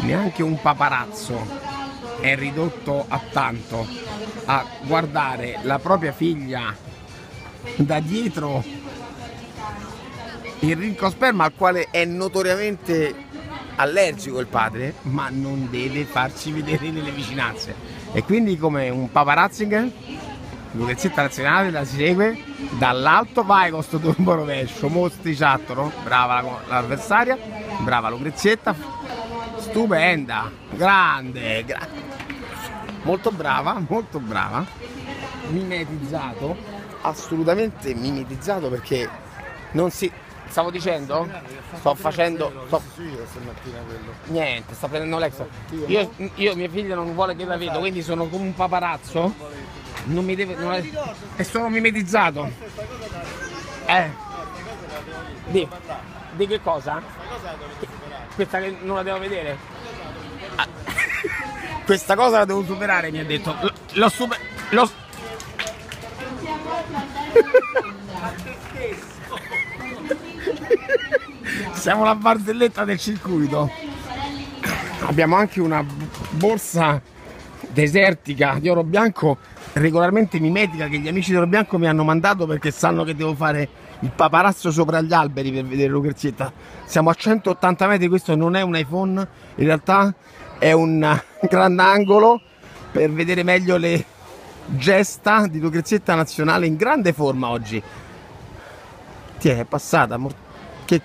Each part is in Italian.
Neanche un paparazzo è ridotto a tanto a guardare la propria figlia da dietro il ricco sperma al quale è notoriamente allergico il padre, ma non deve farci vedere nelle vicinanze. E quindi come un paparazzing, Lucrezietta Nazionale la si segue dall'alto, vai con sto turbo rovescio, mostri ciattolo, brava l'avversaria, brava Lucrezietta, stupenda, grande, molto brava, mimetizzato, assolutamente mimetizzato perché non si... Stavo dicendo? Sto facendo... Niente, sta prendendo l'extra. Io mia figlia non vuole che la vedo, quindi sono come un paparazzo. Non mi deve... E sono mimetizzato. Di che cosa? Questa che non la devo vedere? Questa cosa la devo superare, mi ha detto. L'ho superato. Siamo la barzelletta del circuito. Abbiamo anche una borsa desertica di oro bianco regolarmente mimetica che gli amici di Oro Bianco mi hanno mandato perché sanno che devo fare il paparazzo sopra gli alberi per vedere Lucrezietta. Siamo a 180 metri, questo non è un iPhone, in realtà è un grandangolo per vedere meglio le gesta di Lucrezietta Nazionale in grande forma oggi. È passata, che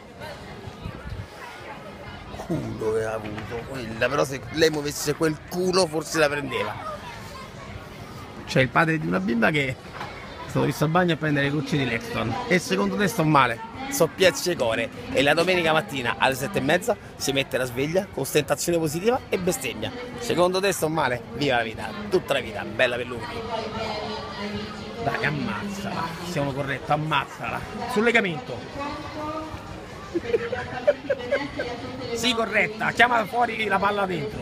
culo che ha avuto quella, però se lei muovesse quel culo forse la prendeva. C'è il padre di una bimba che è stato visto al bagno a prendere le gocce di Lexton. E secondo te sto male? So piezze e core. E la domenica mattina alle 7:30 si mette la sveglia con ostentazione positiva e bestemmia. Secondo te sto male? Viva la vita, tutta la vita, bella per lui. Dai, ammazzala, siamo corretti, ammazzala. Sul legamento. Sì, corretta, chiama fuori la palla dentro.